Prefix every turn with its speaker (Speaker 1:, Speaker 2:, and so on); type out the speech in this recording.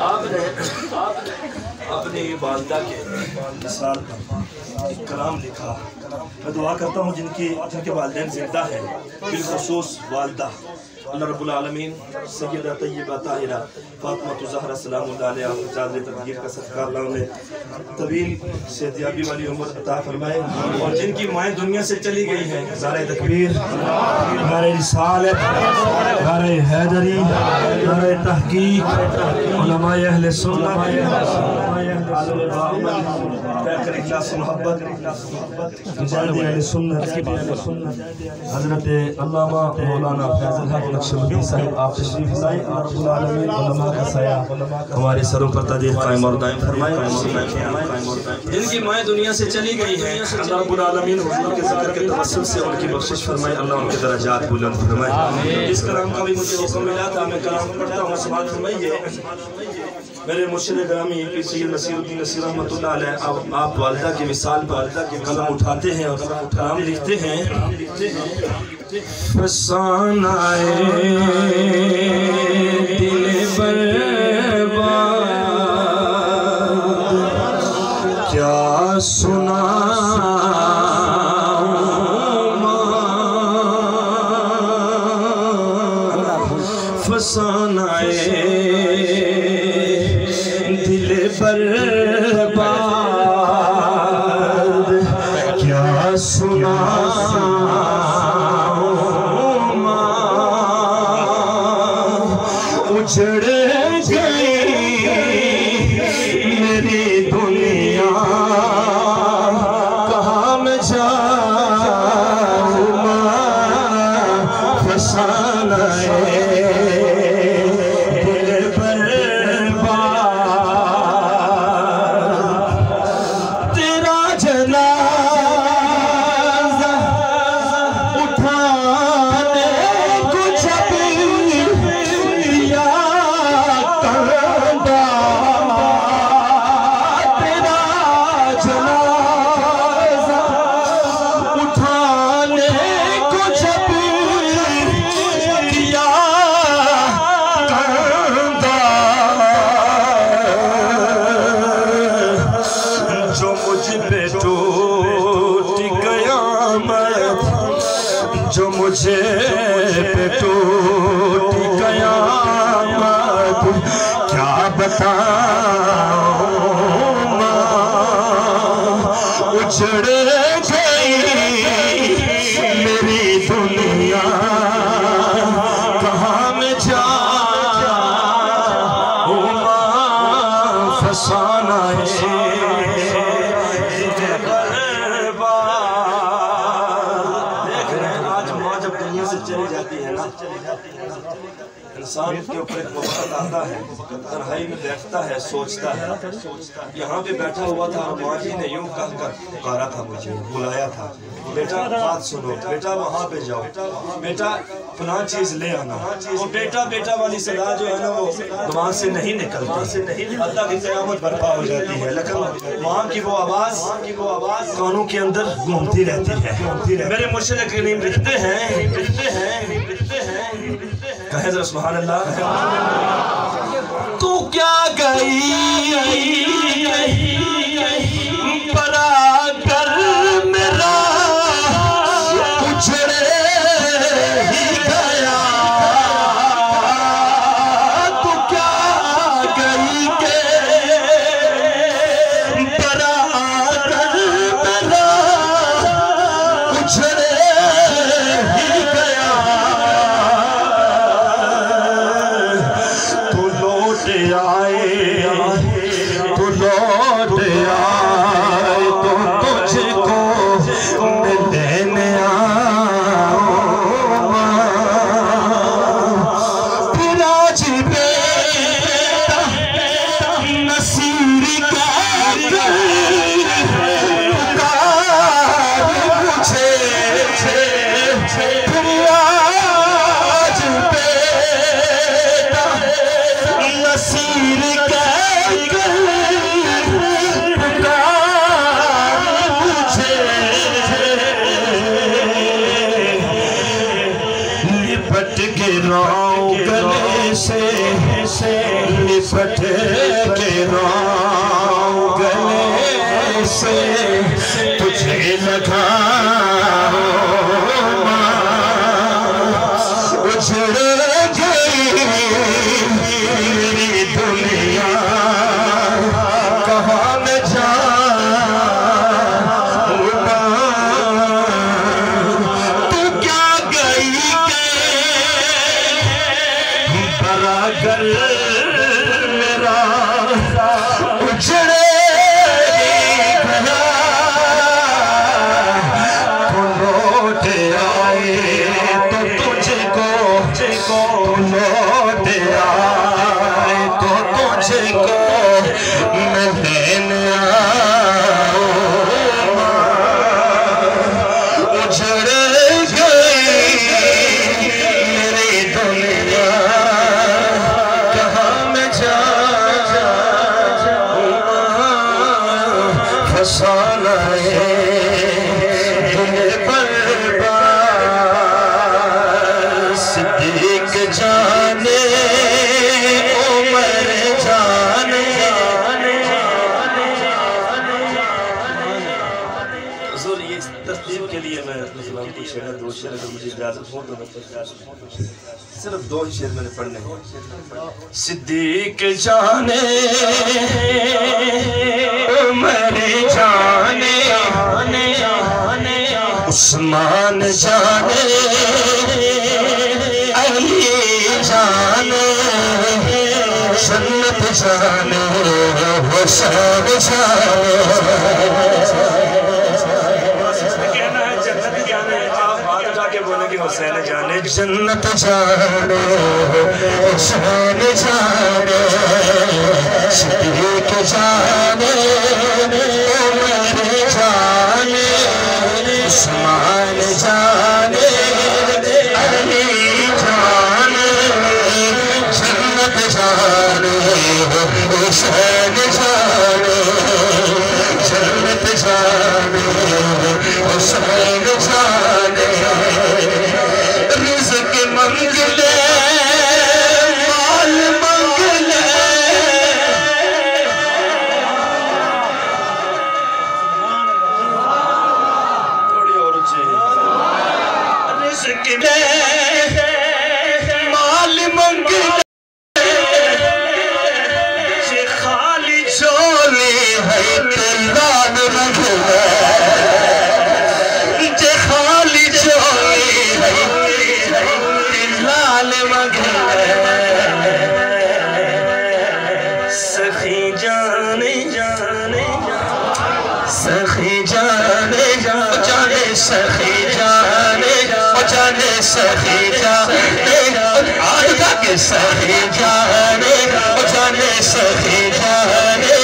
Speaker 1: आपने अपनी वालदा के मिसाल पर एक कलाम लिखा। मैं दुआ करता हूँ जिनके वालिदैन जिंदा हैं, बिलखुसूस वालदा अल्लाह रब्बुल आलमीन सैयदा तय्यबा ताहिरा फातिमा ज़हरा सलामुल्लाह अलैहा जाज़िल तदबीर का सदका अल्लाह उन्हें तवील सेहतियाबी वाली उम्र अता फरमाए। और जिनकी माएँ दुनिया से चली गई हैं, नारे तकबीर, नारे रिसालत, नारे हैदरी, नारे तहकीक, उलमाए अहले सुन्नत, हज़रत अल्लामा मौलाना फैज़ल हक नक्शबंदी साहिब आप तशरीफ लाए। रब्बुल आलमीन उलमा का साया हमारे सरों पर तादीर कायम और दायम फरमाए। जिनकी माएँ दुनिया से चली गई हैं, अल्लाह रब्बुल आलमीन हुजूर के ज़िक्र के तवस्सुल से उनकी बख्शिश फरमाए, अल्लाह उनके दर्जात बुलंद फरमाए। इस कलाम का भी मुझे हुक्म मिला था, मैं कलाम पढ़ता हूँ, समाअत फरमाइए। मेरे मुर्शिद ग्रामी पीर सैयद नसीरुद्दीन नसीर रहमतुल्लाह अलैह आप वालिदा की मिसाल पर कलम उठाते हैं और कलाम लिखते हैं। फसाना दिल बर्बाद क्या सुना फसाना दिल बर्बाद क्या सुना उजड़ गई मेरी दुनिया कहाँ मैं जाऊँ फसाना दिल बर्बाद तेरा जनाज़ा उठाने को जब जो मुझे पे टूटी कयामत क्या बताऊं उजड़ गई मेरी दुनिया कहाँ मैं जाऊं फसाना चली जाती है ना, इंसान के ऊपर एक वक्त आता है, तन्हाई में बैठता है, सोचता है। यहाँ पे बैठा हुआ था और माँ जी ने यूं कहकर पुकारा था, मुझे बुलाया था, बेटा बात सुनो, बेटा वहाँ पे जाओ, बेटा फलां चीज ले आना। वो बेटा बेटा वाली सलाह जो है ना वो दिमाग से नहीं निकलती, अल्लाह की क़यामत बर्पा हो जाती है, लेकिन वहाँ की वो आवाज़ कानों के अंदर घूमती रहती है। मेरे मुर्शिद करीम लिखते हैं कहे जरा सुभान अल्लाह। तू क्या गई परा कर मेरा उछड़े ही गया, तू क्या गई के परा कर मेरा उछड़े ही गया, तू लौट आए तो तुझको लेने फिर आज बेटा नसीर का मुझे फिर आज बेटा नसीर का
Speaker 2: लिपट के राव गले से लिपट के राव गले से तुझे लगा उजड़ गई मेरी दुनिया कहाँ न बरागर मेरा उजड़े गया तो लौट आए तो तुझको लौट आए तो तुझको मिलने उजड़े गई मेरी दुनिया फसाना है दिल पर सिद्दीक जाने उमर जाने
Speaker 1: हुजूर ये तस्दीक के लिए मैं मुसलमान को शेर दो शेर अगर मुझे इजाजत हो तो मैं सिर्फ दो ही शेर मैंने पढ़ने हैं।
Speaker 2: सिद्दीक जाने उमर जाने उस्मान जाने अली जाने जन्नत जाने हुसैन जाने
Speaker 1: कहना है जन्नत जाने आप हाथ उठा के बोलेंगे हुसैन जाने
Speaker 2: जन्नत जाने हुसैन जाने सिद्दीक जाने उमर जाने उस्मान जाने अली जाने जन्नत जाने हुसैन जाने जन्नत जाने हुसैन जाने रिज़्क़ मंगले माल मंगले
Speaker 1: थोड़ी और ऊंची
Speaker 2: रिज़्क़ माल मंगले ये खाली झोली है कि लाल मंगले ये खाली झोली है कि लाल मंगले सखी जाने जाने सखी जाने जाने सखी जाने जाने सखी जाने आज के सखी जाने जाने सखी जाने